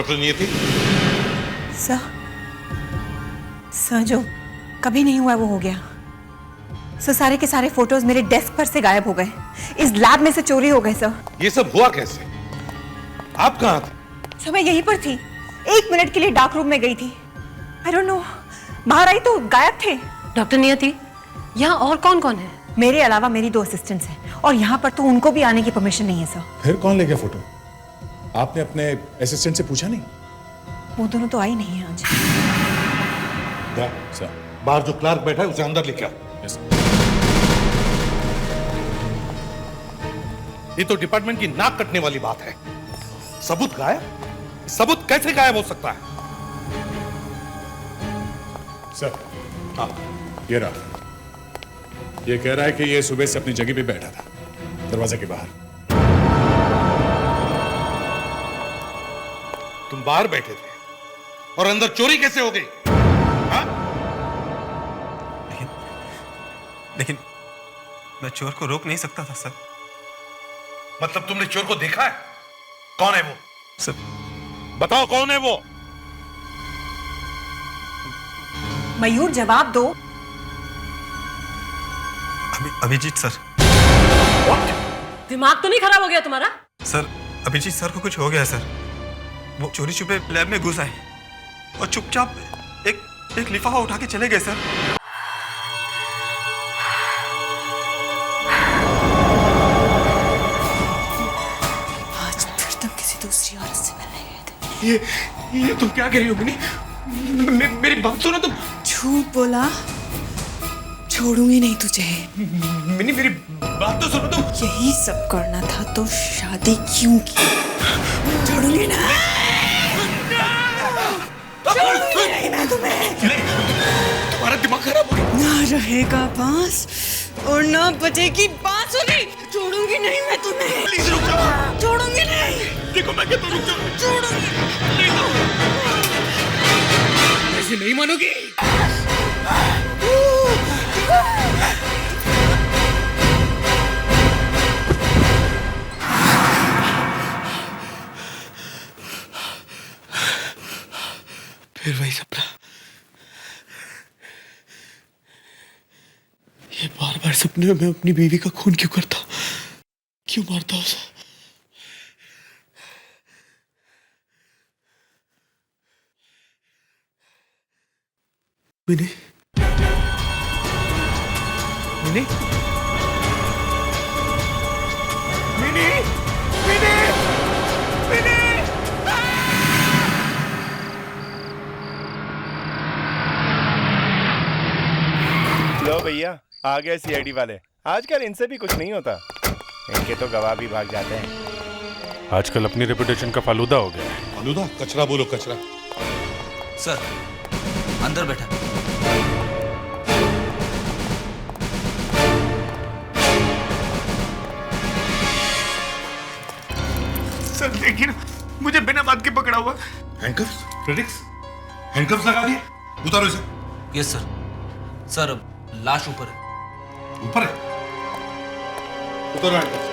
Doctor नियति। Sir जो कभी नहीं हुआ वो हो गया। सर सारे के सारे फोटोज मेरे डेस्क पर से गायब हो गए, इस लैब में से चोरी हो गए। सर ये सब हुआ कैसे? आप कहाँ थे? सर मैं यहीं पर थी, 1 मिनट के लिए डार्क रूम में गई थी। आई डोंट नो, बाहर आई तो गायब थे। डॉक्टर नियति, यहाँ और कौन कौन है? मेरे अलावा मेरी 2 असिस्टेंट्स हैं और यहाँ पर तो उनको भी आने की परमिशन नहीं है। सर फिर कौन ले गया फोटो? आपने अपने असिस्टेंट से पूछा नहीं? वो दोनों तो आई नहीं है आज। सर बाहर जो क्लार्क बैठा है उसे अंदर लेके आओ। यस। ये तो डिपार्टमेंट की नाक कटने वाली बात है। सबूत गायब? सबूत कैसे गायब हो सकता है? सर हाँ, ये रहा। ये कह रहा है कि ये सुबह से अपनी जगह पे बैठा था, दरवाजे के बाहर। तुम बाहर बैठे थे और अंदर चोरी कैसे हो गई? हाँ? लेकिन मैं चोर को रोक नहीं सकता था सर। मतलब तुमने चोर को देखा है? कौन है वो? सर बताओ कौन है वो? मयूर जवाब दो। अभिजीत सर। दिमाग तो नहीं खराब हो गया तुम्हारा? सर अभिजीत सर को कुछ हो गया सर। वो चोरी छुपे लैब में घुस आए और चुपचाप एक लिफाफा उठा के चले गए सर। आज फिर तुम किसी दूसरी औरत से मिलने गए थे। ये तुम क्या कह रही हो मिनी? मेरी बात सुनो तुम। झूठ बोला, छोड़ूंगी नहीं तुझे। मिनी मेरी बात तो सुनो तुम। यही सब करना था तो शादी क्यों की? छोड़ूंगी ना, छोड़ूंगी नहीं मैं तुम्हें। तुम्हारा दिमाग खराब हो गया। ना रहेगा बांस और ना बजेगी बांसुरी। छोड़ूंगी नहीं मैं तुम्हें। प्लीज रुक जाओ। छोड़ूंगी नहीं। देखो मैं कहता हूँ रुक जाओ। छोड़ूंगी ऐसे नहीं मानोगी। फिर वही सपना। ये बार बार सपने में मैं अपनी बीवी का खून क्यों करता, क्यों मारता उसे? मिनी मिनी मिनी मिनी मिनी। लो भैया, आ गए सीआईडी वाले। आजकल इनसे भी कुछ नहीं होता, इनके तो गवाह भी भाग जाते हैं। आजकल अपनी रेपुटेशन का फालूदा हो गया है। फालूदा? कचरा बोलो कचरा। सर अंदर बैठा। सर देखिए ना, मुझे बिना बात के पकड़ा हुआ। हैंडकफ्स? प्रेडिक्स? हैंडकफ्स लगा दिए? उतारो इसे। Yes sir. सर लाश ऊपर है। ऊपर है? उतारो हैंडकफ्स।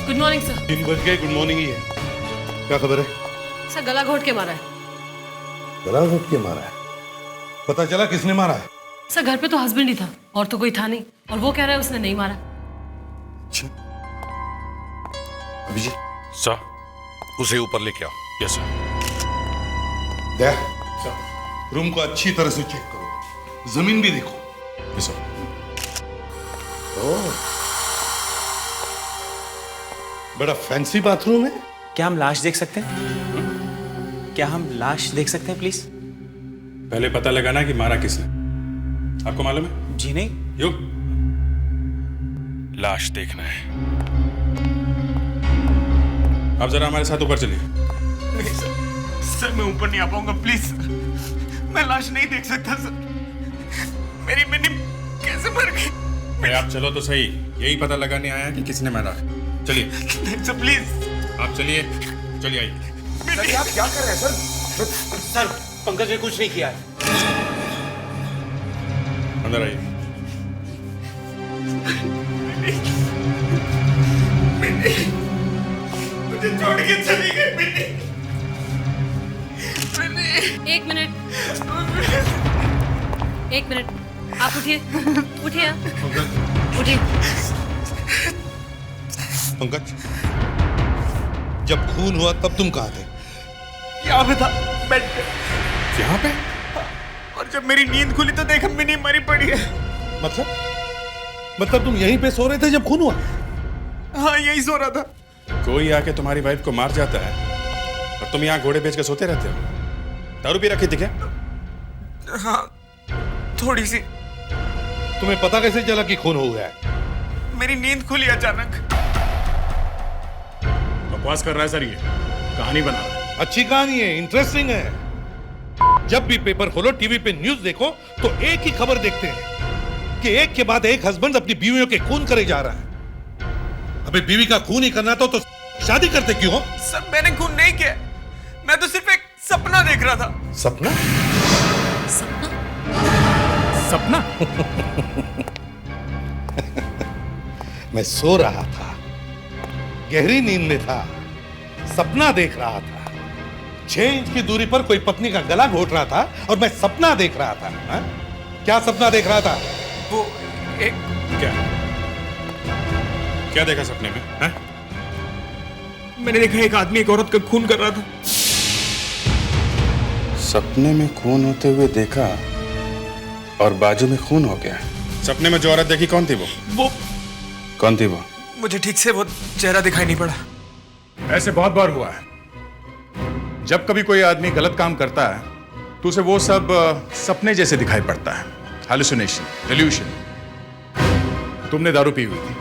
Good morning sir. 3 बज गए, गुड मॉर्निंग ही है। क्या खबर है? सर गला घोट के मारा है। गला घोट के मारा है? पता चला किसने मारा है? सर घर पे तो हस्बैंड ही था और तो कोई था नहीं, और वो कह रहा है उसने नहीं मारा। अभिजीत सर। उसे ऊपर लेके आओ। Yes sir. देख, रूम को अच्छी तरह से चेक करो, जमीन भी देखो। Yes sir. बड़ा फैंसी बाथरूम है। क्या हम लाश देख सकते हैं? क्या हम लाश देख सकते हैं प्लीज? पहले पता लगाना कि मारा किसने। आपको मालूम है? जी नहीं। युग, लाश देखना है। आप जरा हमारे साथ ऊपर चलिए। नहीं सर, सर मैं ऊपर नहीं आ पाऊंगा प्लीज। मैं लाश नहीं देख सकता सर। मेरी मिनी कैसे मर गई? अरे आप चलो तो सही, यही पता लगाने आया कि किसने मारा है। चलिए। नहीं सर प्लीज। आप चलिए। चलिए आइए। सर आप क्या कर रहे हैं सर? सर पंकज ने कुछ नहीं किया है। अंदर आइए। मुझे छोड़ के चली गई मिनी। एक मिनट, एक मिनट, आप उठिए, उठिए आप, उठिए। पंकज, जब खून हुआ तब तुम कहाँ थे? यहाँ पे था, बेड पे। यहाँ पे? और जब मेरी नींद खुली तो देखा मिनी मरी पड़ी है। मतलब तुम यहीं पे सो रहे थे जब खून हुआ? हाँ यही सो रहा था। कोई आके तुम्हारी वाइफ को मार जाता है और तुम यहाँ घोड़े बेच के सोते रहते हो। दारू पी रखी थी क्या? हाँ थोड़ी सी। तुम्हें पता कैसे चला कि खून हो गया है? मेरी नींद खुली अचानक। बकवास कर रहा है सर, ये कहानी बना रहा है। अच्छी कहानी है, इंटरेस्टिंग है। जब भी पेपर खोलो, टीवी पे न्यूज देखो तो एक ही खबर देखते हैं कि एक के बाद एक हस्बैंड अपनी बीवियों के खून करे जा रहा है। अबे बीवी का खून ही करना तो शादी करते क्यों हो? सर मैंने खून नहीं किया, मैं तो सिर्फ एक सपना देख रहा था। सपना? सपना? मैं सो रहा था, गहरी नींद में था, सपना देख रहा था। 6 इंच की दूरी पर कोई पत्नी का गला घोट रहा था और मैं सपना देख रहा था। हा? क्या सपना देख रहा था? वो एक क्या देखा सपने में? है? मैंने देखा एक आदमी एक औरत का खून कर रहा था। सपने में खून होते हुए देखा और बाजू में खून हो गया। सपने में जो औरत देखी कौन थी वो? कौन थी वो? मुझे ठीक से वो चेहरा दिखाई नहीं पड़ा। ऐसे बहुत बार हुआ है। जब कभी कोई आदमी गलत काम करता है तो उसे वो सब सपने जैसे दिखाई पड़ता है। Hallucination, evolution. तुमने दारू पी हुई थी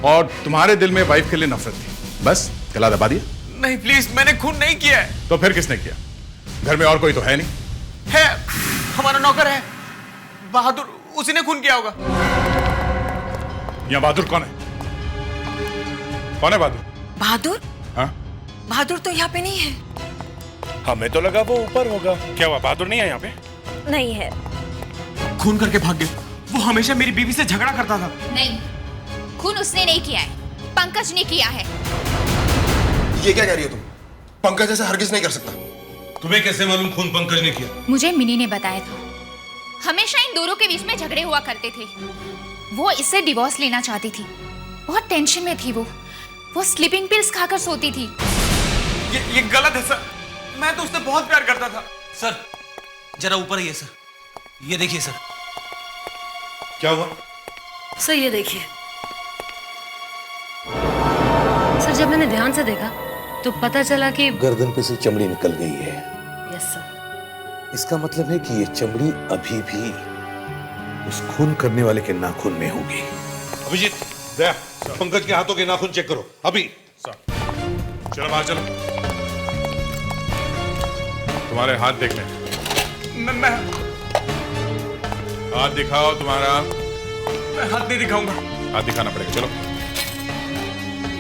और तुम्हारे दिल में वाइफ के लिए नफरत थी, बस गला दबा दिया। नहीं प्लीज, मैंने खून नहीं किया है। तो फिर किसने किया? घर में और कोई तो है नहीं? है, हमारा नौकर है बहादुर, उसी ने खून किया होगा। यहाँ बहादुर कौन है? कौन है बहादुर? बहादुर? हाँ? बहादुर तो यहाँ पे नहीं है। हमें तो लगा वो ऊपर होगा। क्या हुआ, बहादुर नहीं है यहाँ पे? नहीं है। खून करके भाग गए। वो हमेशा मेरी बीवी से झगड़ा करता था। नहीं, खून उसने नहीं किया है, पंकज ने किया है। ये क्या कह रही हो तुम? पंकज ऐसा हरगिज नहीं कर सकता। तुम्हें कैसे मालूम खून पंकज ने किया? मुझे मिनी ने बताया था। हमेशा इन दोनों के बीच में झगड़े हुआ करते थे। वो इससे डिवोर्स लेना चाहती थी, बहुत टेंशन में थी वो स्लीपिंग पिल्स खाकर सोती थी। ये गलत है सर, मैं तो उससे बहुत प्यार करता था। सर जरा ऊपर आइए सर, ये देखिए सर। क्या हुआ? सर ये देखिए। सर जब मैंने ध्यान से देखा तो पता चला कि गर्दन पे से चमड़ी निकल गई है। Yes sir. इसका मतलब है कि ये चमड़ी अभी भी उस खून करने वाले के नाखून में होगी। अभिजीत, दया, पंकज के हाथों के नाखून चेक करो अभी। चलो बाहर चलो, तुम्हारे हाथ देख लें। मैं हाथ दिखाओ तुम्हारा। मैं हाथ नहीं दिखाऊंगा। हाथ दिखाना पड़ेगा, चलो।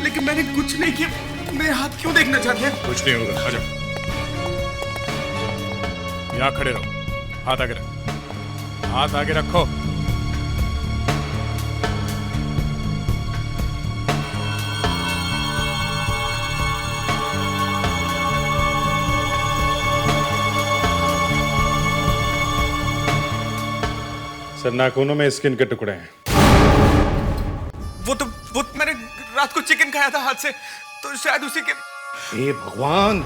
लेकिन मैंने कुछ नहीं किया, मेरे हाथ क्यों देखना चाहते हैं? कुछ नहीं होगा, आ जाओ। यहाँ खड़े रहो, हाथ आगे रखो, हाथ आगे रखो। सर नाखूनों में स्किन के टुकड़े हैं। वो मैंने रात को चिकन खाया था हाथ से, तो शायद उसी के। हे भगवान,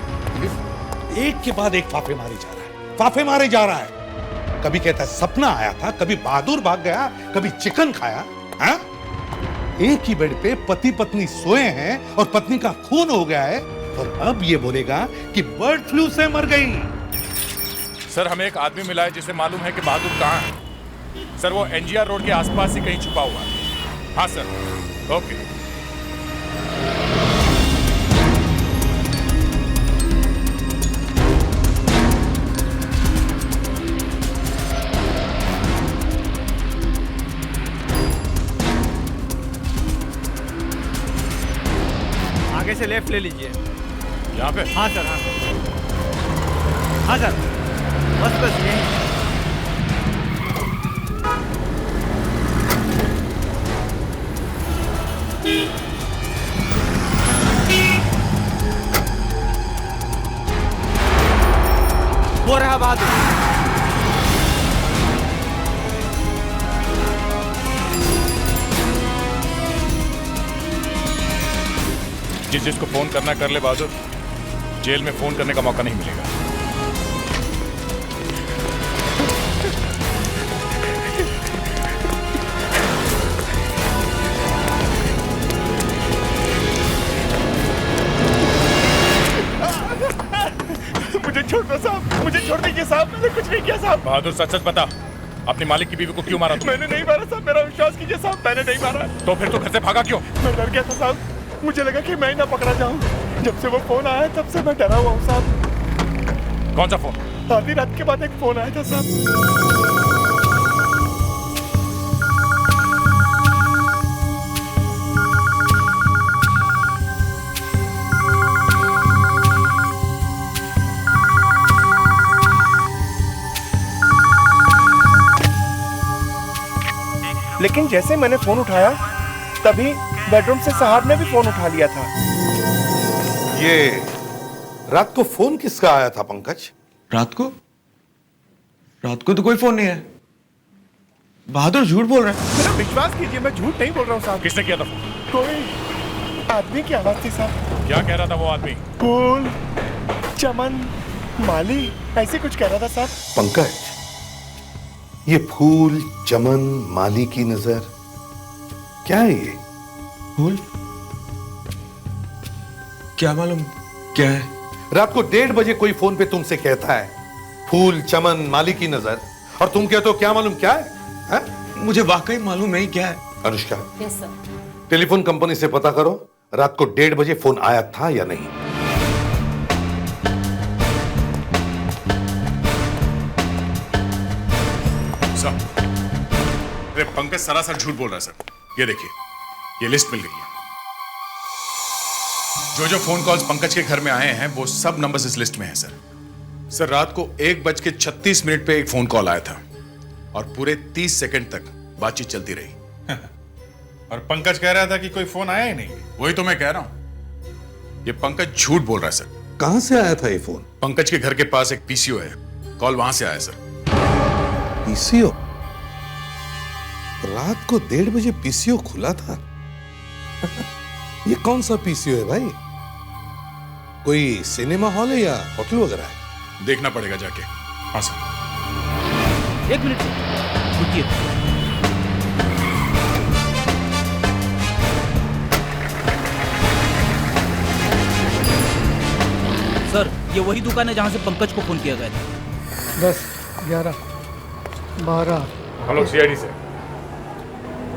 एक के बाद एक फाफे मारे जा रहा है, फाफे मारे जा रहा है। कभी कहता है सपना आया था, कभी बहादुर भाग गया, कभी चिकन खाया। हाँ? एक ही बेड पे पति पत्नी सोए हैं और पत्नी का खून हो गया है, और अब ये बोलेगा कि बर्ड फ्लू से मर गई। सर हमें एक आदमी मिला है जिसे मालूम है कि बहादुर कहाँ है। सर वो एनजीआर रोड के आसपास ही कहीं छुपा हुआ है। हाँ सर, ओके। आगे से लेफ्ट ले लीजिए। यहाँ पे? हाँ सर, हाँ हाँ सर, बस बस यही। वो रहा बहादुर। जिसको फोन करना कर ले बहादुर, जेल में फोन करने का मौका नहीं मिलेगा। मुझे छोड़ दो साहब, मुझे छोड़ दीजिए साहब, मैंने कुछ नहीं किया साहब। बहादुर सच सच बता, अपनी मालिक की बीवी को क्यों मारा तू? मैंने नहीं मारा साहब, मेरा विश्वास कीजिए साहब, मैंने नहीं मारा। तो फिर तू घर से भागा क्यों? मैं डर गया था साहब, मुझे लगा कि मैं ही ना पकड़ा जाऊं। जब से वो फोन आया तब से मैं डरा हुआ हूँ साहब। कौन सा फोन? आधी रात के बाद एक फोन आया था साहब। लेकिन जैसे मैंने फोन उठाया तभी बेडरूम से साहब ने भी फोन उठा लिया था। ये रात को फोन किसका आया था पंकज? रात को तो कोई फोन नहीं है। बहादुर झूठ बोल रहा है। मेरा विश्वास कीजिए, मैं झूठ नहीं बोल रहा हूँ साहब। किसने किया था फोन? कोई आदमी की आवाज थी साहब। क्या कह रहा था वो आदमी? फूल, चमन, माली, ऐसे कुछ कह रहा था साहब। पंकज, ये फूल, चमन, माली की नजर, क्या है ये? फूल? क्या मालूम क्या है? रात को 1:30 बजे कोई फोन पे तुमसे कहता है फूल, चमन, माली की नजर, और तुम कहते हो क्या मालूम क्या है? मुझे वाकई मालूम नहीं क्या है। Anushka, yes sir. Telephone company से पता करो रात को 1:30 बजे फोन आया था या नहीं। सर, अरे पंकज सरासर झूठ बोल रहा है सर। ये देखिए, ये लिस्ट मिल गई है। जो फोन कॉल्स पंकज के घर में आए हैं वो सब नंबर्स इस लिस्ट में हैं सर। सर, रात को 1:36 पे एक फोन कॉल आया था और पूरे 30 सेकंड तक बातचीत चलती रही। और पंकज कह रहा था कि कोई फोन आया ही नहीं। वही तो मैं कह रहा हूं, ये पंकज झूठ बोल रहा है सर। कहां से आया था ये फोन? पंकज के घर के पास एक पीसीओ है, कॉल वहां से आया सर। पीसीओ? रात को 1:30 बजे पीसीओ खुला था? ये कौन सा पीसीओ है भाई? कोई सिनेमा हॉल है या होटल वगैरह है? देखना पड़ेगा जाके। हाँ सर। 1 मिनट रुकिए। सर, ये वही दुकान है जहां से पंकज को फोन किया गया था। 10, 11, 12। हेलो सीआईडी से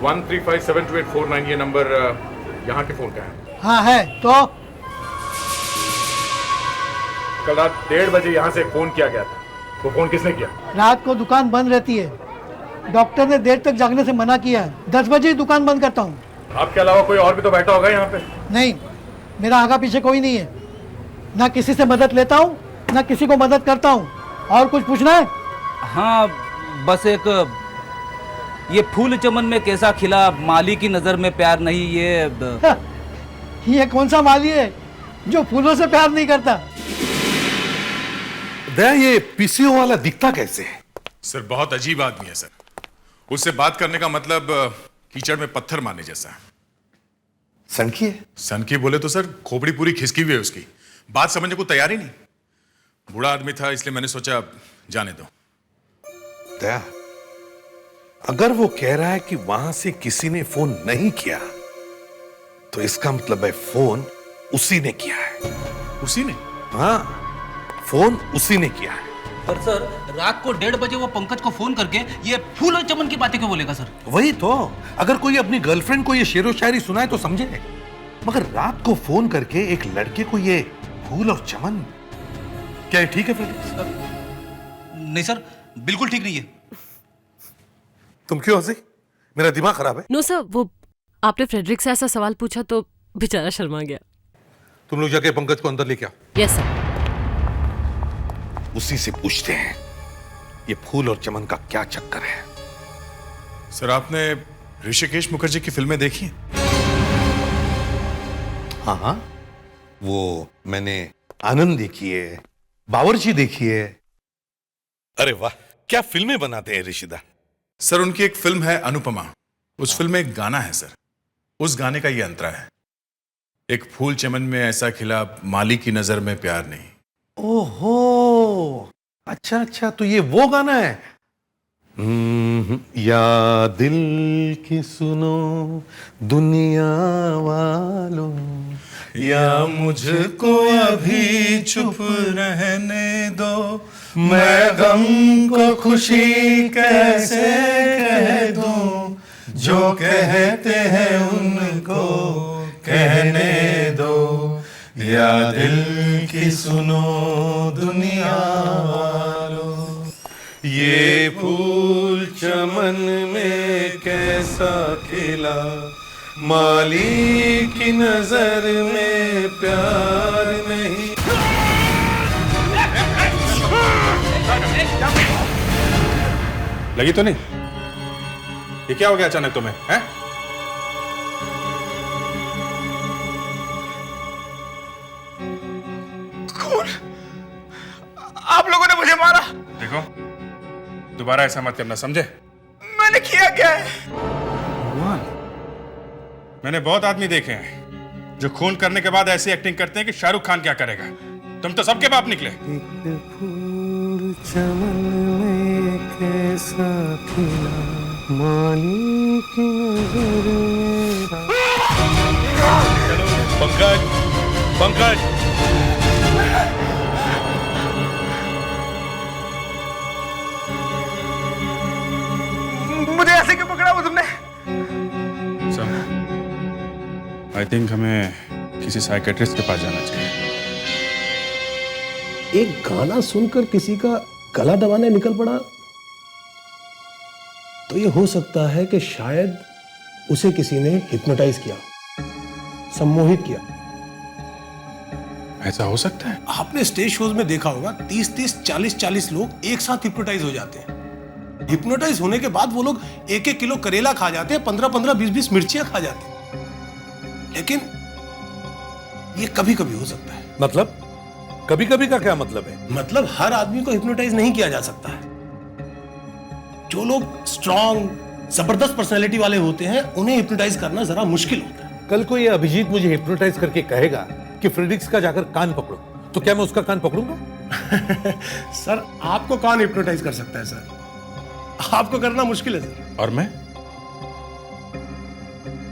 1357284 ये नंबर यहाँ के फोन का है। हाँ है। तो कल रात 1:30 बजे यहाँ से फोन किया गया था। वो फोन किसने किया? रात को दुकान बंद रहती है। डॉक्टर ने देर तक जागने से मना किया है। 10 बजे ही दुकान बंद करता हूँ। आपके अलावा कोई और भी तो बैठा होगा यहाँ पे? नहीं, मेरा आगा पीछे कोई नहीं है। ना किसी से मदद लेता हूँ ना किसी को मदद करता हूँ। और कुछ पूछना है? हाँ, बस एक ये फूल चमन में कैसा खिला, माली की नजर में प्यार नहीं, ये कौन सा माली है जो फूलों से प्यार नहीं करता? दया, ये पीसीओ वाला दिखता कैसे है? सर, बहुत अजीब आदमी है सर। उससे बात करने का मतलब कीचड़ में पत्थर मारने जैसा है। सनकी है? सनकी बोले तो सर खोपड़ी पूरी खिसकी हुई है उसकी, बात समझने को तैयार ही नहीं। बूढ़ा आदमी था इसलिए मैंने सोचा जाने दो। दया, अगर वो कह रहा है कि वहां से किसी ने फोन नहीं किया तो इसका मतलब है फोन उसी ने किया है। उसी ने? हाँ, फोन उसी ने किया है। पर सर, रात को 1:30 बजे वो पंकज को फोन करके ये फूल और चमन की बातें क्यों बोलेगा सर? वही तो, अगर कोई अपनी गर्लफ्रेंड को ये शेरो शायरी सुनाए तो समझे, मगर रात को फोन करके एक लड़के को ये फूल और चमन, क्या ये ठीक है फ्रेडेरिक्स? नहीं सर, बिल्कुल ठीक नहीं है। तुम क्यों हंसी? मेरा दिमाग खराब है? नो सर, वो आपने फ्रेडरिक से ऐसा सवाल पूछा तो बेचारा शर्मा गया। तुम लोग जाके पंकज को अंदर लेके आओ। Yes sir. उसी से पूछते हैं ये फूल और चमन का क्या चक्कर है। सर, आपने ऋषिकेश मुखर्जी की फिल्में देखी हैं? हाँ हाँ, वो मैंने आनंद देखी है, बावर्ची देखी है। अरे वाह, क्या फिल्में बनाते हैं ऋषिदा। सर, उनकी एक फिल्म है अनुपमा। उस फिल्म में एक गाना है सर, उस गाने का ये अंतरा है, एक फूल चमन में ऐसा खिला, माली की नजर में प्यार नहीं। ओहो, अच्छा अच्छा, तो ये वो गाना है। या दिल की सुनो दुनिया वालों, या मुझको अभी चुप रहने दो, मैं गम को खुशी कैसे कह दूं, जो कहते हैं उनको कहने दो, या दिल की सुनो दुनिया वालों, ये फूल चमन में कैसा खिला, माली की नजर में प्यार नहीं। लगी तो नहीं? ये क्या हो गया अचानक तुम्हें, हैं? कौन? आप लोगों ने मुझे मारा। देखो, दोबारा ऐसा मत करना, समझे? मैंने किया क्या है? मैंने बहुत आदमी देखे हैं जो खून करने के बाद ऐसी एक्टिंग करते हैं कि शाहरुख खान क्या करेगा। तुम तो सबके बाप निकले। फूल चमन में कैसा खिला, माली की नजर में। पंकज, पंकज, मुझे ऐसे क्यों पकड़ा वो तुमने? आई थिंक हमें किसी साइकेट्रिस्ट के पास जाना चाहिए। एक गाना सुनकर किसी का गला दबाने निकल पड़ा, तो ये हो सकता है कि शायद उसे किसी ने हिप्नोटाइज किया, सम्मोहित किया। ऐसा हो सकता है? आपने स्टेज शोज में देखा होगा 30-30, 40-40 लोग एक साथ हिप्नोटाइज हो जाते हैं। हिप्नोटाइज होने के बाद वो लोग 1-1 किलो करेला खा जाते हैं, 15-15, 20-20 मिर्चियां खा जाते हैं। लेकिन ये कभी कभी हो सकता है। मतलब कभी कभी का क्या मतलब है? मतलब हर आदमी को हिप्नोटाइज नहीं किया जा सकता है। जो लोग स्ट्रॉन्ग, जबरदस्त पर्सनैलिटी वाले होते हैं, उन्हें हिप्नोटाइज करना जरा मुश्किल होता है। कल को ये अभिजीत मुझे हिप्नोटाइज करके कहेगा कि फ्रेडिक्स का जाकर कान पकड़ो, तो क्या मैं उसका कान पकड़ूंगा? सर, आपको कान हिप्नोटाइज कर सकता है सर, आपको करना मुश्किल है सर। और मैं?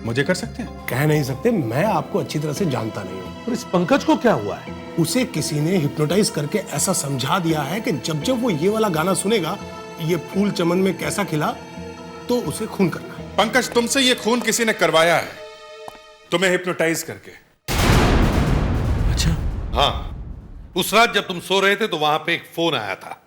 मुझे कर सकते हैं? कह नहीं सकते, मैं आपको अच्छी तरह से जानता नहीं हूं। और इस पंकज को क्या हुआ है? उसे किसी ने हिप्नोटाइज करके ऐसा समझा दिया है कि जब जब वो ये वाला गाना सुनेगा, ये फूल चमन में कैसा खिला, तो उसे खून करना है। पंकज, तुमसे ये खून किसी ने करवाया है, तुम्हें हिप्नोटाइज करके। अच्छा? हाँ, उस रात जब तुम सो रहे थे तो वहां पे एक फोन आया था।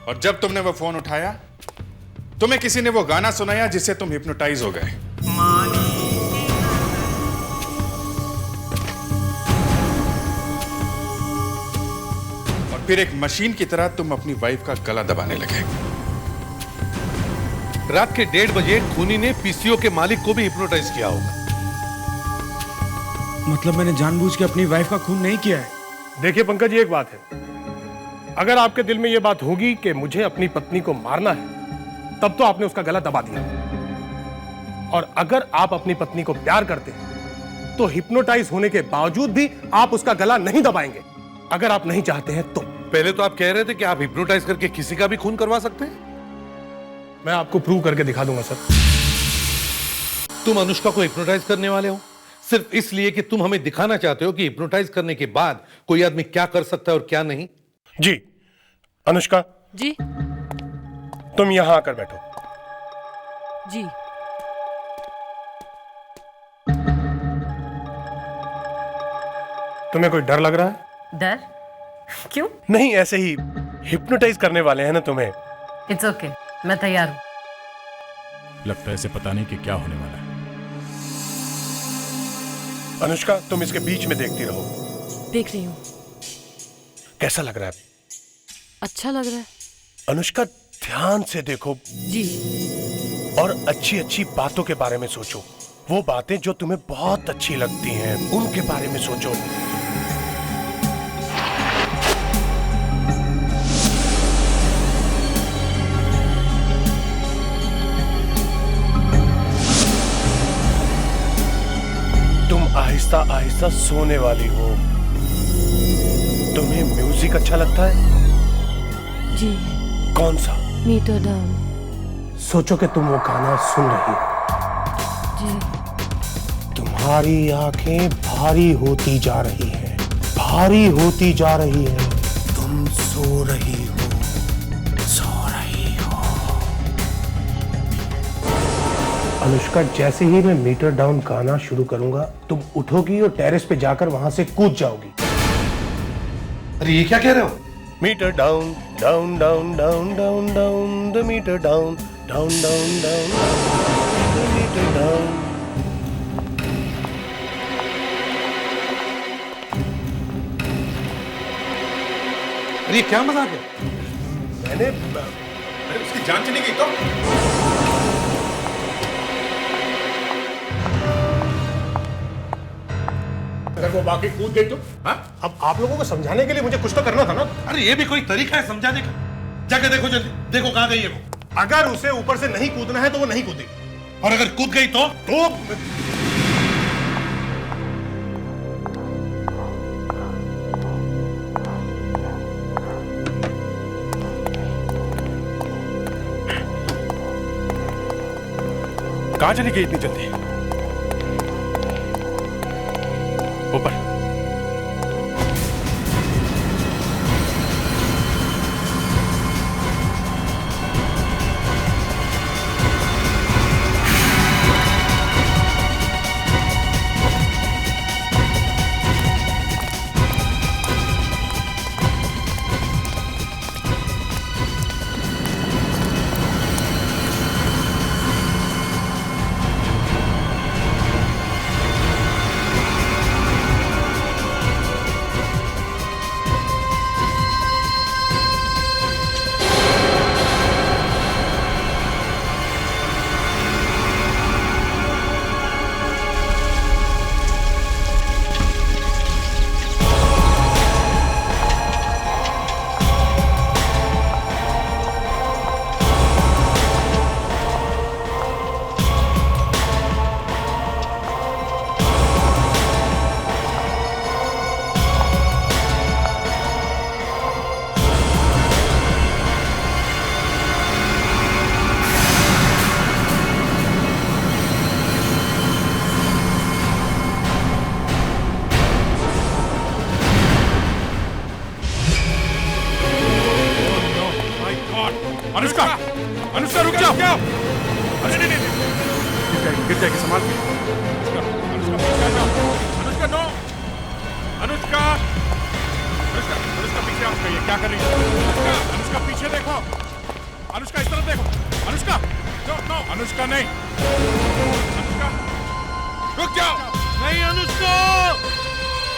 और जब तुमने वो फोन उठाया, तुम्हें किसी ने वो गाना सुनाया जिससे तुम हिप्नोटाइज हो गए। और फिर एक मशीन की तरह तुम अपनी वाइफ का गला दबाने लगे। रात के 1:30 बजे खूनी ने पीसीओ के मालिक को भी हिप्नोटाइज किया होगा। मतलब मैंने जानबूझ के अपनी वाइफ का खून नहीं किया है। देखिए पंकज, ये एक बात है, अगर आपके दिल में यह बात होगी कि मुझे अपनी पत्नी को मारना है, तब तो आपने उसका गला दबा दिया। और अगर आप अपनी पत्नी को प्यार करते हैं, तो हिप्नोटाइज होने के बावजूद भी आप उसका गला नहीं दबाएंगे। अगर आप नहीं चाहते हैं तो। पहले तो आप कह रहे थे कि आप हिप्नोटाइज करके किसी का भी खून करवा सकते हैं। मैं आपको प्रूव करके दिखा दूंगा सर। तुम अनुष्का को हिप्नोटाइज करने वाले हो सिर्फ इसलिए कि तुम हमें दिखाना चाहते हो कि हिप्नोटाइज करने के बाद कोई आदमी क्या कर सकता है और क्या नहीं। जी अनुष्का जी, तुम यहां आकर बैठो। जी। तुम्हें कोई डर लग रहा है? डर? क्यों? नहीं, ऐसे ही हिप्नोटाइज करने वाले हैं ना तुम्हें। इट्स ओके, मैं तैयार हूँ। लगता है इसे पता नहीं कि क्या होने वाला है। अनुष्का, तुम इसके बीच में देखती रहो। देख रही हूँ। कैसा लग रहा है? अच्छा लग रहा है। अनुष्का, ध्यान से देखो जी। और अच्छी अच्छी बातों के बारे में सोचो। वो बातें जो तुम्हें बहुत अच्छी लगती हैं, उनके बारे में सोचो। तुम आहिस्ता आहिस्ता सोने वाली हो। तुम्हें म्यूजिक अच्छा लगता है? जी। कौन सा? Meter down. सोचो कि तुम वो गाना सुन रही हो। जी। तुम्हारी आंखें भारी होती जा रही हैं, भारी होती जा रही हैं। तुम सो रही हो, सो रही हो। अनुष्का, जैसे ही मैं मीटर डाउन गाना शुरू करूंगा, तुम उठोगी और टेरेस पे जाकर वहां से कूद जाओगी। अरे ये क्या कह रहे हो? Meter down, down down down down down, the meter down, down down down, the meter down. अरे ये क्या मजाक है? मैंने उसकी जान चली गई तो? अगर वो बाकी कूद गई तो? हाँ? अब आप लोगों को समझाने के लिए मुझे कुछ तो करना था ना। अरे ये भी कोई तरीका है समझाने का? जाके देखो जल्दी, देखो कहां गई है वो। अगर उसे ऊपर से नहीं कूदना है तो वो नहीं कूदेगी, और अगर कूद गई तो कहां चली गई इतनी जल्दी? ऊपर। अनुष्का, अनुष्का रुक जाओ। अरे नहीं नहीं, गिर जाएगी, संभाल के। अनुष्का पीछे आ जाओ। अनुष्का नो, अनुष्का, अनुष्का, अनुष्का पीछे आओ। ये क्या कर रही है? अनुष्का, अनुष्का पीछे देखो। अनुष्का इस तरफ देखो। अनुष्का, नो नो, अनुष्का नहीं। अनुष्का, रुक जाओ। नहीं अनुष्का,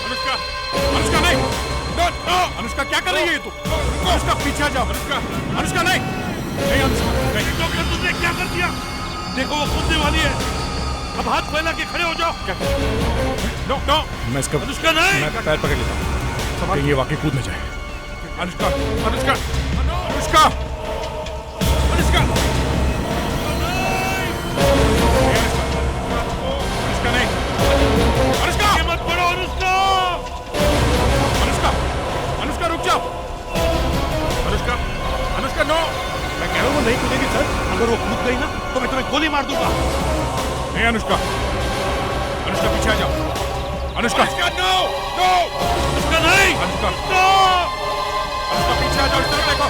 अनुष्का, अनुष्का नहीं। नो नो, अनुष्का क्या कर रही है तू? अनुष्का पीछे आ जाओ। अनुष्का, अनुष्का नहीं, नहीं अनुष्का नहीं। तो क्या तुमने क्या कर दिया? देखो वो कूदने वाली है। अब हाथ फैला के खड़े हो जाओ। क्या? नो नो, मैं इसका अनुष्का नहीं, मैं पैर पकड़ लेता हूँ। कहीं ये वाकई कूद न जाए। अनुष्का, अनुष्का, अनुष्का, अनुष्का, अनुष्का नहीं, अनुष्का मत पड़ो। अनुष्का, अनुष्का, अनुष्का रुक जाओ। अनुष्का, अनुष्का नो, मैं कह रहा हूँ वो नहीं कूदेगी सर। अगर वो कूद गई ना तो मैं तुम्हें गोली मार दूंगा। नहीं अनुष्का, अनुष्का पीछे आ जाओ। अनुष्का, नो नो, अनुष्का नहीं, अनुष्का नो, अनुष्का पीछे आ जाओ। इस तरफ देखो।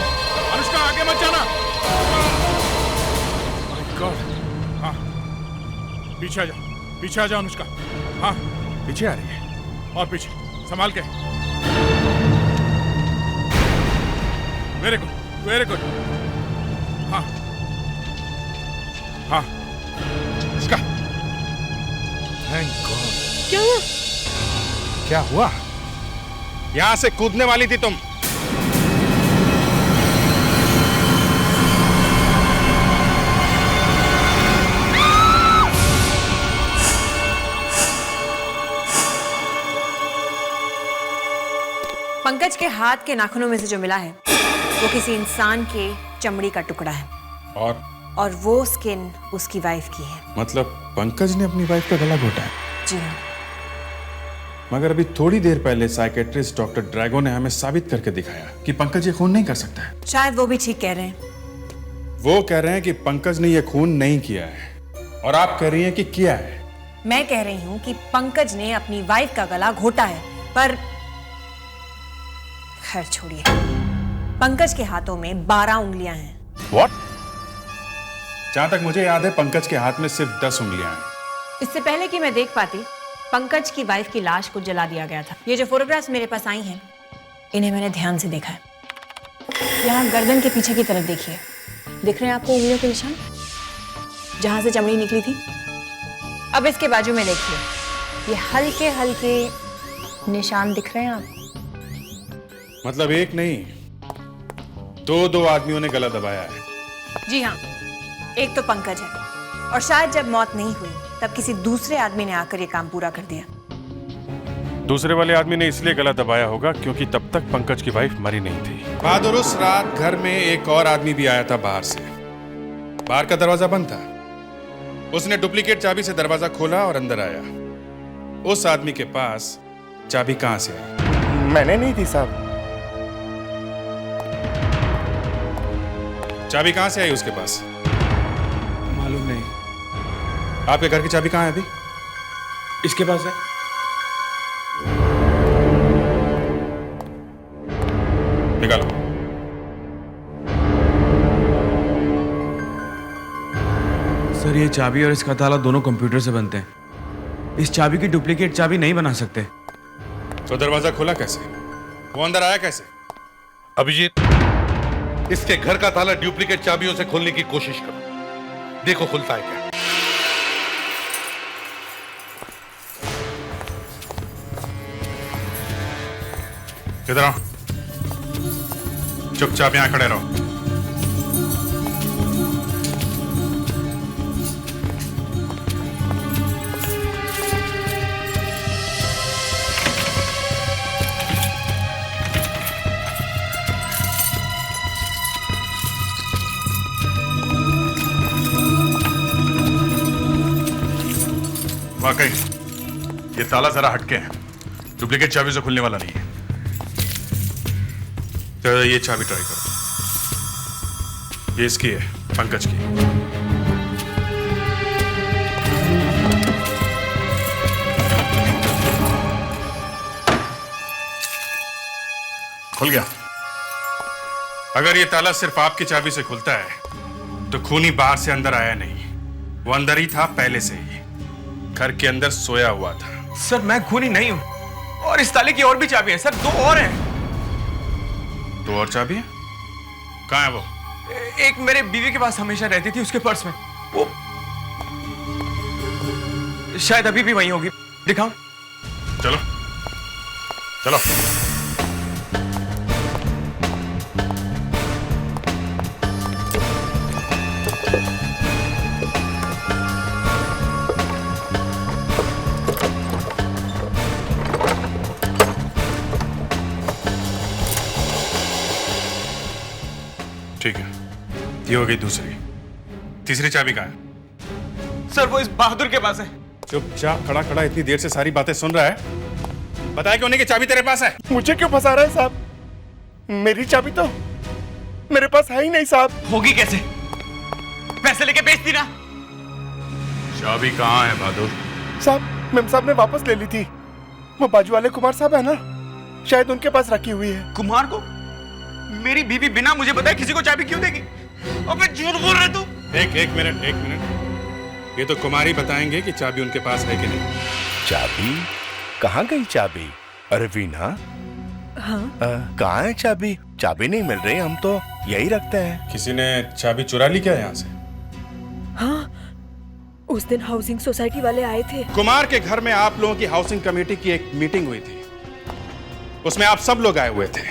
अनुष्का आगे मत जाना। माय गॉड, हाँ पीछे आ जाओ, पीछे आ जाओ अनुष्का। हाँ पीछे आ रही है, और पीछे संभाल के। Very good, very good. हाँ हाँ, इसका थैंक गॉड। क्या हुआ? क्या हुआ? यहां से कूदने वाली थी तुम। पंकज के हाथ के नाखूनों में से जो मिला है वो किसी इंसान के चमड़ी का टुकड़ा है और वो स्किन उसकी वाइफ की है। मतलब पंकज ने अपनी वाइफ का गला घोटा है? जी हाँ। मगर अभी थोड़ी देर पहले साइकेट्रिस्ट डॉक्टर ड्रैगो ने हमें साबित करके दिखाया कि पंकज ये खून नहीं कर सकता है। शायद वो भी ठीक कह रहे हैं। वो कह रहे हैं कि पंकज ने ये खून नहीं किया है और आप कह रही हैं कि किया है। मैं कह रही हूँ कि पंकज ने अपनी वाइफ का गला घोटा है, पर खैर छोड़िए। पंकज के हाथों में 12 उंगलियां हैं। What? जहां तक मुझे याद है पंकज के हाथ में सिर्फ 10 उंगलियां हैं। इससे पहले कि मैं देख पाती, पंकज की वाइफ की लाश को जला दिया गया था। ये जो फोटोग्राफ्स मेरे पास आई हैं, इन्हें मैंने ध्यान से देखा है। यहाँ गर्दन के पीछे की तरफ देखिए, दिख रहे हैं आपको उंगलियों के निशान जहां से चमड़ी निकली थी? अब इसके बाजू में देखिए, ये हल्के हल्के निशान दिख रहे हैं आपको? मतलब एक नहीं, दो आदमियों ने गला दबाया है। जी हाँ, एक तो पंकज है और शायद जब मौत नहीं हुई तब किसी दूसरे आदमी ने आकर ये काम पूरा कर दिया। दूसरे वाले आदमी ने इसलिए गला दबाया होगा क्योंकि तब तक पंकज की वाइफ मरी नहीं थी। बहादुर, उस रात घर में एक और आदमी भी आया था बाहर से। बाहर का दरवाजा बंद था। उसने डुप्लीकेट चाबी से दरवाजा खोला और अंदर आया। उस आदमी के पास चाबी कहां से आई? मैंने नहीं दी साहब। चाबी कहां से आई उसके पास? मालूम नहीं। आपके घर की चाबी कहां है अभी? इसके पास है। निकालो। सर, ये चाबी और इसका ताला दोनों कंप्यूटर से बनते हैं। इस चाबी की डुप्लीकेट चाबी नहीं बना सकते। तो दरवाजा खोला कैसे? वो अंदर आया कैसे? अभिजीत, इसके घर का ताला डुप्लीकेट चाबियों से खोलने की कोशिश करो, देखो खुलता है क्या। इधर आओ, चुपचाप यहां खड़े रहो। वाकई ये ताला जरा हटके है, डुप्लीकेट चाबी से खुलने वाला नहीं है। तो ये चाबी ट्राई करो। ये इसकी है, पंकज की। खुल गया। अगर ये ताला सिर्फ आपकी चाबी से खुलता है तो खूनी बाहर से अंदर आया नहीं, वो अंदर ही था पहले से ही, घर के अंदर सोया हुआ था। सर, मैं खूनी नहीं हूं और इस ताले की और भी चाबी है सर, 2 और हैं। 2 और चाबी है? कहाँ है वो? एक मेरे बीवी के पास हमेशा रहती थी, उसके पर्स में। वो शायद अभी भी वहीं होगी। दिखाऊं? चलो चलो। ठीक है, ये हो गई दूसरी। तीसरी चाबी कहाँ है? सर, वो इस बहादुर के पास है। चुपचाप खड़ा खड़ा इतनी देर से सारी बातें सुन रहा है। बताया क्यों नहीं कि चाबी तेरे पास है? मुझे क्यों फंसा रहा है साहब? मेरी चाबी तो मेरे पास है ही नहीं साहब। होगी कैसे? पैसे लेके बेच दी ना। चाबी कहाँ है बहादुर? साहब, मेम साहब ने वापस ले ली थी। वो बाजू वाले कुमार साहब है ना, शायद उनके पास रखी हुई है। कुमार को? मेरी बीवी बिना मुझे बताए किसी को चाबी क्यों देगी? अबे झूठ बोल रहे तू। एक मिनट। ये तो कुमारी बताएंगे कि चाबी उनके पास है कि नहीं। चाबी? कहाँ गई चाबी? अरे वीना, हाँ? कहाँ है चाबी? चाबी नहीं मिल रही, हम तो यही रखते हैं। किसी ने चाबी चुरा ली क्या यहाँ से? हाँ, उस दिन हाउसिंग सोसाइटी वाले आए थे। कुमार के घर में आप लोगों की हाउसिंग कमेटी की एक मीटिंग हुई थी, उसमें आप सब लोग आए हुए थे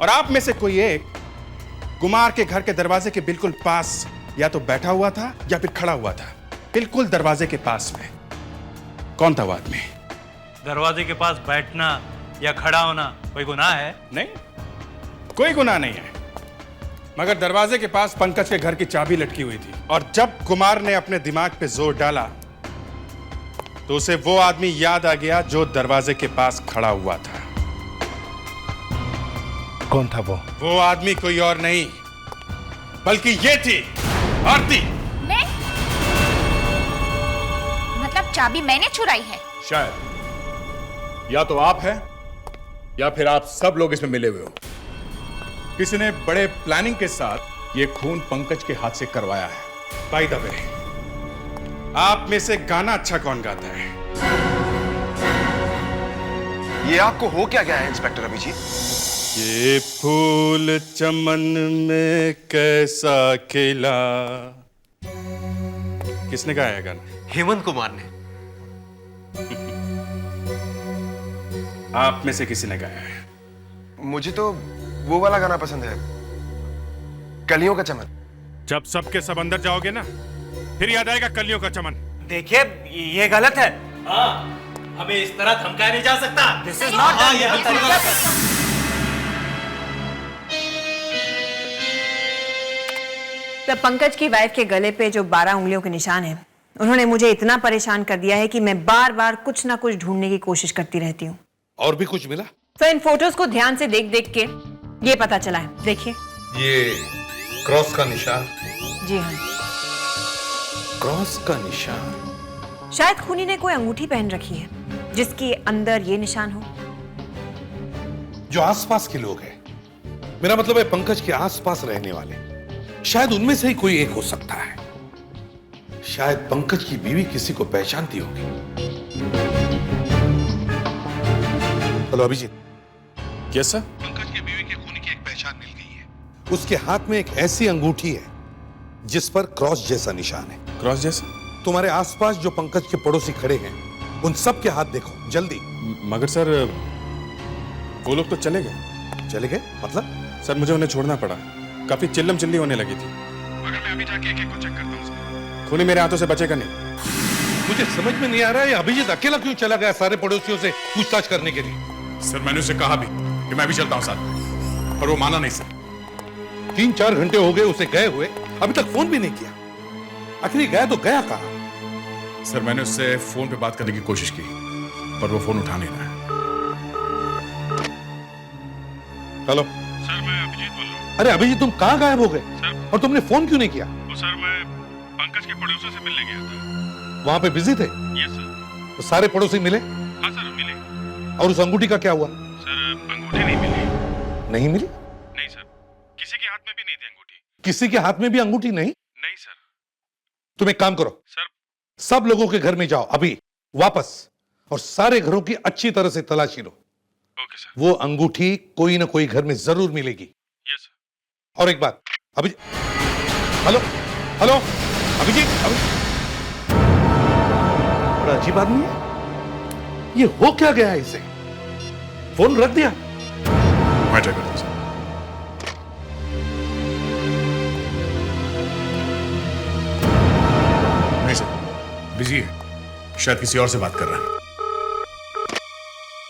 और आप में से कोई एक कुमार के घर के दरवाजे के बिल्कुल पास या तो बैठा हुआ था या फिर खड़ा हुआ था, बिल्कुल दरवाजे के पास में। कौन था वो आदमी? दरवाजे के पास बैठना या खड़ा होना कोई गुनाह है? नहीं, कोई गुनाह नहीं है, मगर दरवाजे के पास पंकज के घर की चाबी लटकी हुई थी और जब कुमार ने अपने दिमाग पे जोर डाला तो उसे वो आदमी याद आ गया जो दरवाजे के पास खड़ा हुआ था। कौन था वो? वो आदमी कोई और नहीं बल्कि ये थी आरती। मैं? मतलब चाबी मैंने चुराई है? शायद या तो आप हैं या फिर आप सब लोग इसमें मिले हुए हो। किसी ने बड़े प्लानिंग के साथ ये खून पंकज के हाथ से करवाया है। बाय द वे, आप में से गाना अच्छा कौन गाता है? ये आपको हो क्या गया है इंस्पेक्टर अभिजीत? ये फूल चमन में कैसा खिला, किसने गाया है गाना? हेमंत कुमार ने। आप में से किसी ने गाया है? मुझे तो वो वाला गाना पसंद है, कलियों का चमन। जब सबके सब अंदर जाओगे ना, फिर याद आएगा कलियों का चमन। देखिए ये गलत है। हाँ, हमें इस तरह धमकाया नहीं जा सकता। This is not. तब पंकज की वाइफ के गले पे जो 12 उंगलियों के निशान हैं, उन्होंने मुझे इतना परेशान कर दिया है कि मैं बार बार कुछ ना कुछ ढूंढने की कोशिश करती रहती हूँ। और भी कुछ मिला? तो इन फोटोज को ध्यान से देख देख के ये पता चला है। देखिए, ये क्रॉस का निशान। जी हाँ, क्रॉस का निशान। शायद खूनी ने कोई अंगूठी पहन रखी है जिसके अंदर ये निशान हो। जो आसपास के लोग हैं, मेरा मतलब है पंकज के आसपास रहने वाले, शायद उनमें से ही कोई एक हो सकता है। शायद पंकज की बीवी किसी को पहचानती होगी। Hello Abhijeet. Yes sir. Pankaj की बीवी के खूनी की एक पहचान मिल गई है। उसके हाथ में एक ऐसी अंगूठी है जिस पर क्रॉस जैसा निशान है। क्रॉस जैसा? तुम्हारे आसपास जो पंकज के पड़ोसी खड़े हैं, उन सब के हाथ देखो जल्दी। मगर सर वो लोग तो चले गए। चले गए मतलब? सर मुझे उन्हें छोड़ना पड़ा, काफी चिल्लम चिल्ली होने लगी थी। मगर मैं अभी जाके एक-एक को चेक करता हूं। खूनी मेरे हाथों से बचेगा नहीं। मुझे समझ में नहीं आ रहा है अभिजीत अकेला क्यों चला गया सारे पड़ोसियों से पूछताछ करने के लिए? सर मैंने उसे कहा भी कि मैं भी चलता हूं साथ, पर वो माना नहीं सर। 3-4 घंटे हो गए उसे गए हुए, अभी तक फोन भी नहीं किया। आखिर गया तो गया कहां? सर मैंने उससे फोन पे बात करने की कोशिश की, पर वो फोन उठा नहीं रहा है। हेलो सर, मैं अभिजीत बोल रहा हूँ। अरे अभिजीत, तुम कहां गायब हो गए? सर, और तुमने फोन क्यों नहीं किया? तो सर मैं पंकज के पड़ोसियों से मिलने गया था। वहां पे बिजी थे? Yes sir. तो सारे पड़ोसी मिले? हाँ सर मिले। और उस अंगूठी का क्या हुआ? सर अंगूठी नहीं मिली। नहीं मिली? नहीं सर, किसी के हाथ में भी नहीं थी अंगूठी। किसी के हाथ में भी अंगूठी नहीं? नहीं सर। तुम एक काम करो सर, सब लोगों के घर में जाओ अभी वापस, और सारे घरों की अच्छी तरह से तलाशी लो। Okay sir. वो अंगूठी कोई ना कोई घर में जरूर मिलेगी। Yes sir. और एक बात अभिजीत, हेलो हेलो अभिजीत, बड़ा अजीब आदमी है ये। हो क्या गया है इसे? फोन रख दिया? मैं चेक करता हूं सर। नहीं सर, बिजी है, शायद किसी और से बात कर रहा है।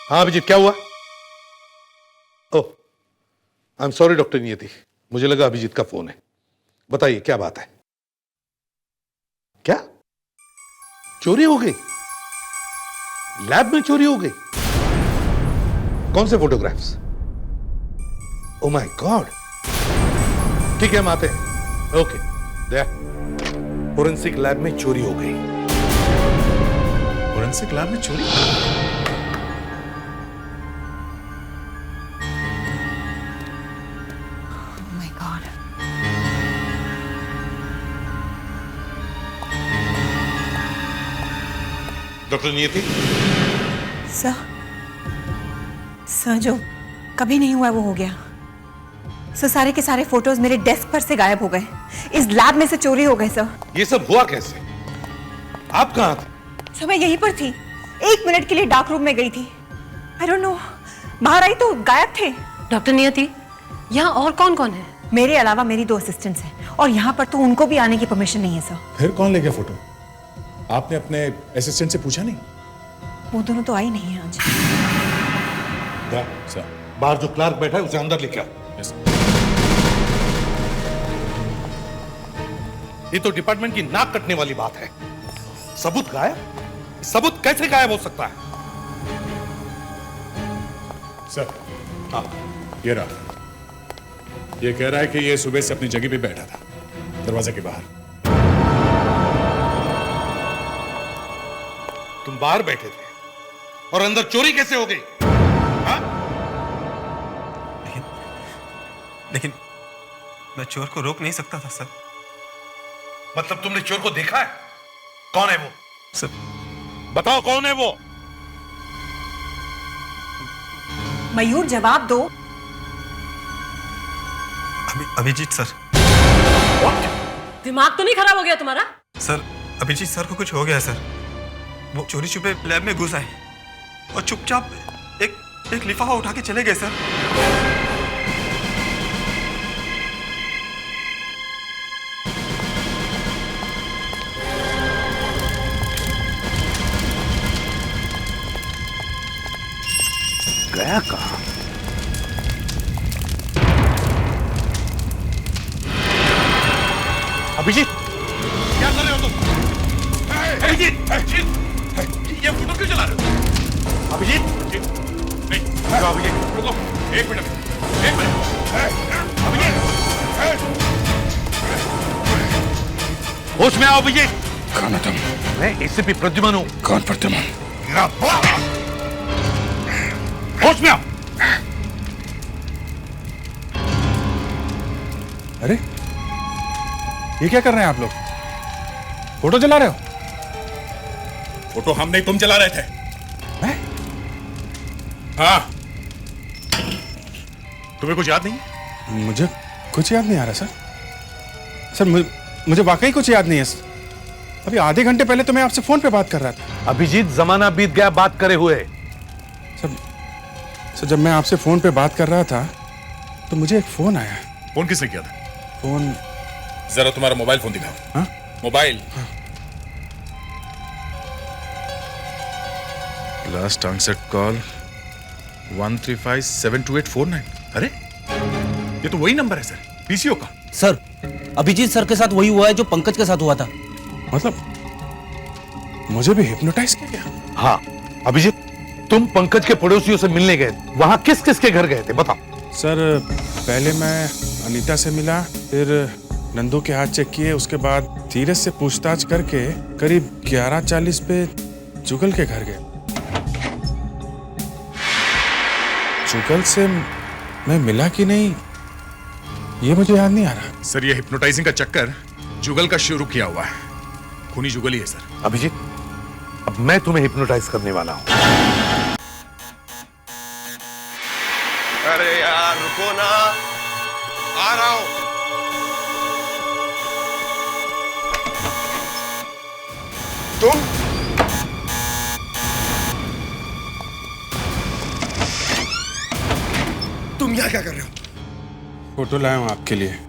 हाँ अभिजीत, क्या हुआ? ओह आई एम सॉरी डॉक्टर नियति, मुझे लगा अभिजीत का फोन है। बताइए क्या बात है? क्या चोरी हो गई? लैब में चोरी हो गई? कौन से फोटोग्राफ्स? Oh my God. ठीक है हम आते हैं। ओके दया, फोरेंसिक लैब में चोरी हो गई। फोरेंसिक लैब में चोरी? डॉक्टर नियति। सर जो कभी नहीं हुआ वो हो गया। सर सारे के सारे फोटोज मेरे डेस्क पर से गायब हो गए। इस लैब में से चोरी हो गए सर। ये सब हुआ कैसे? आप कहां थे? सर मैं यहीं पर थी, 1 मिनट के लिए डार्क रूम में गई थी। आई डोंट नो, बाहर आई तो गायब थे। डॉक्टर नियति, यहाँ और कौन कौन है? मेरे अलावा मेरी 2 असिस्टेंट्स हैं और यहाँ पर तो उनको भी आने की परमिशन नहीं है सर। फिर कौन ले गया फोटो? आपने अपने असिस्टेंट से पूछा नहीं? वो दोनों तो आई नहीं है आज। सर, बाहर जो क्लार्क बैठा है उसे अंदर लेके आओ। ये तो डिपार्टमेंट की नाक कटने वाली बात है। सबूत गायब? सबूत कैसे गायब हो सकता है? सर, हाँ, ये रहा। ये कह रहा है कि ये सुबह से अपनी जगह पे बैठा था, दरवाजे के बाहर। तुम बाहर बैठे थे और अंदर चोरी कैसे हो गई? हाँ? लेकिन मैं चोर को रोक नहीं सकता था सर। मतलब तुमने चोर को देखा है? कौन है वो? सर, बताओ कौन है वो? मयूर जवाब दो। अभिजीत सर। दिमाग तो नहीं खराब हो गया तुम्हारा? सर, अभिजीत सर को कुछ हो गया सर। वो चोरी छुपे लैब में घुस आए और चुपचाप एक लिफाफा उठा के चले गए सर। गया कहां? अभिजीत, क्या कर रहे हो तुम? अभिजीत, ये फोटो क्यों चला रहे हो? अभिजीत, नहीं, अभिजीत, रुको, 1 मिनट, 1 मिनट, अभिजीत, होश में आओ अभिजीत। कौन हो तुम? मैं एसीपी प्रद्युमन हूं। कौन प्रद्युमन? होश में आओ। अरे, ये क्या कर रहे हैं आप लोग? फोटो जला रहे हो? फोटो हम नहीं, तुम जला रहे थे। मैं? हाँ। तुम्हें कुछ याद नहीं? मुझे कुछ याद नहीं आ रहा सर। सर, मुझे वाकई कुछ याद नहीं है सर। अभी आधे घंटे पहले तो मैं आपसे फोन पे बात कर रहा था। अभिजीत, जमाना बीत गया बात करे हुए। सर, जब मैं आपसे फोन पे बात कर रहा था तो मुझे एक फोन आया। फोन किसने किया था? फोन, जरा तुम्हारा मोबाइल फोन दिखाओ। हाँ? मोबाइल। हाँ। लास्ट आंसर्ड कॉल 1357284 अरे, ये तो वही नंबर है सर, पीसीओ का। सर, अभिजीत सर के साथ वही हुआ है जो पंकज के साथ हुआ था। मतलब मुझे भी हिप्नोटाइज किया गया? हाँ अभिजीत, तुम पंकज के पड़ोसियों से मिलने गए, वहां किस किस के घर गए थे बताओ। सर, पहले मैं अनीता से मिला, फिर नंदू के हाथ चेक किए, उसके बाद धीरज से पूछताछ करके करीब 11:40 पे जुगल के घर गए। जुगल से मैं मिला कि नहीं ये मुझे याद नहीं आ रहा। सर, ये हिप्नोटाइजिंग का चक्कर जुगल का शुरू किया हुआ है। खूनी जुगल ही है सर। अभिजीत, अब मैं तुम्हें हिप्नोटाइज करने वाला हूं। अरे यार रुको ना, आ रहा हूं। तुम यहाँ क्या कर रहे हो? फोटो लाया हूं आपके लिए,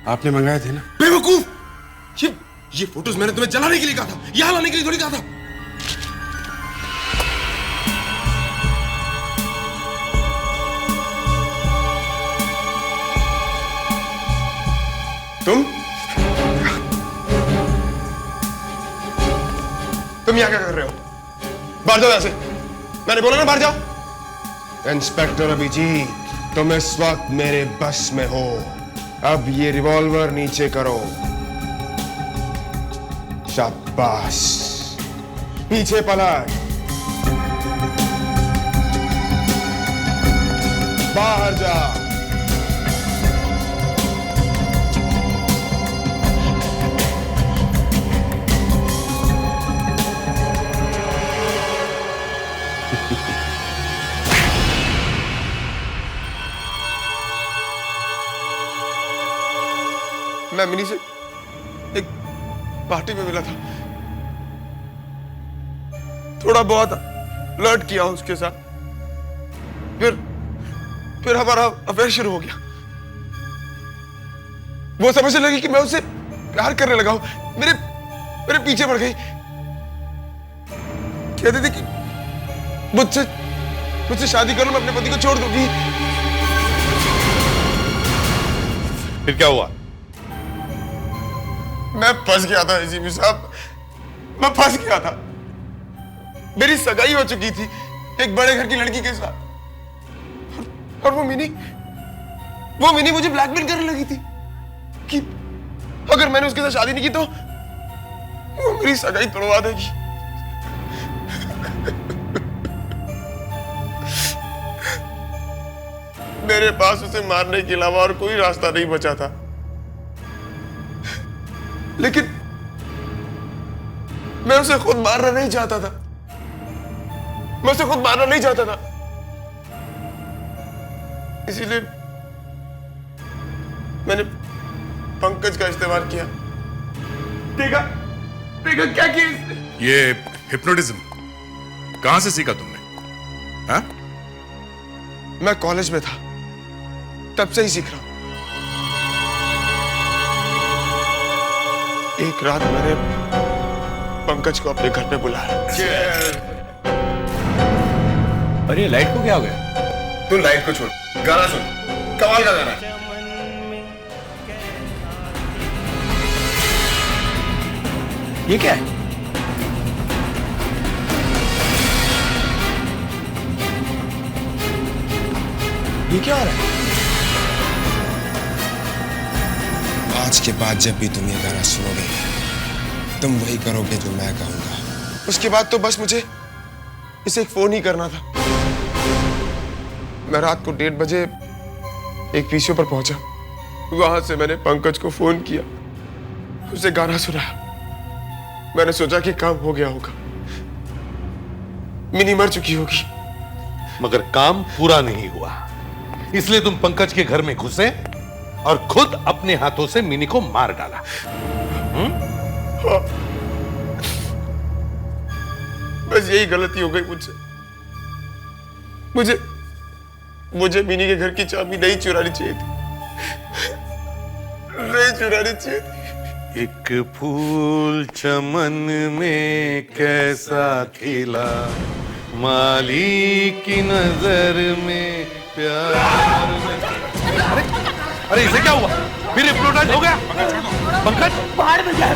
आपने मंगाए थे ना। बेवकूफ, ये फोटोज मैंने तुम्हें जलाने के लिए कहा था, यहाँ लाने के लिए थोड़ी कहा था। तुम यहाँ क्या कर रहे हो? बाहर जाओ यहाँ से, मैंने बोला ना बाहर जाओ। इंस्पेक्टर अभिजीत, तुम इस वक्त मेरे बस में हो। अब ये रिवॉल्वर नीचे करो। शाबाश, पीछे पलट, बाहर जा। मैं मिनी से एक पार्टी में मिला था, थोड़ा बहुत फ्लर्ट किया उसके साथ, फिर हमारा अफेयर शुरू हो गया। वो समझने लगी कि मैं उससे प्यार करने लगा हूं, मेरे पीछे पड़ गई, कहती थी कि मुझसे शादी कर लो, मैं अपने पति को छोड़ दूंगी। फिर क्या हुआ? मैं फंस गया था एसीपी साहब, मैं फंस गया था। मेरी सगाई हो चुकी थी एक बड़े घर की लड़की के साथ, और वो मिनी मुझे ब्लैकमेल करने लगी थी कि अगर मैंने उसके साथ शादी नहीं की तो वो मेरी सगाई तोड़वा देगी। मेरे पास उसे मारने के अलावा और कोई रास्ता नहीं बचा था, लेकिन मैं उसे खुद मारना नहीं चाहता था, मैं उसे खुद मारना नहीं चाहता था, इसीलिए मैंने पंकज का इस्तेमाल किया। देखा क्या किया इसने? ये हिप्नोटिज्म कहां से सीखा तुमने? हाँ? मैं कॉलेज में था, तब से ही सीख रहा हूं। एक रात मैंने पंकज को अपने घर पे बुलाया। अरे लाइट को क्या हो गया? तू लाइट को छोड़, गाना सुन, कमाल का गाना है। ये क्या है? ये क्या हो रहा है? आज के बाद जब भी तुम ये गाना सुनोगे, तुम वही करोगे जो मैं कहूंगा। उसके बाद तो बस मुझे इसे एक फोन ही करना था। मैं रात को 1:30 बजे एक पीसीओ पर पहुंचा, वहां से मैंने पंकज को फोन किया, उसे गाना सुनाया। मैंने सोचा कि काम हो गया होगा, मिनी मर चुकी होगी, मगर काम पूरा नहीं हुआ, इसलिए तुम पंकज के घर में घुसे और खुद अपने हाथों से मिनी को मार डाला। हाँ। बस यही गलती हो गई मुझसे। मुझे मिनी के घर की चाबी नहीं चुरानी चाहिए थी, नहीं चुरानी चाहिए थी। एक फूल चमन में कैसा खिला, माली की नजर में प्यार में। अरे इसे क्या हुआ? फिर हिप्नोटाइज हो गया पंकज? बाहर में गया।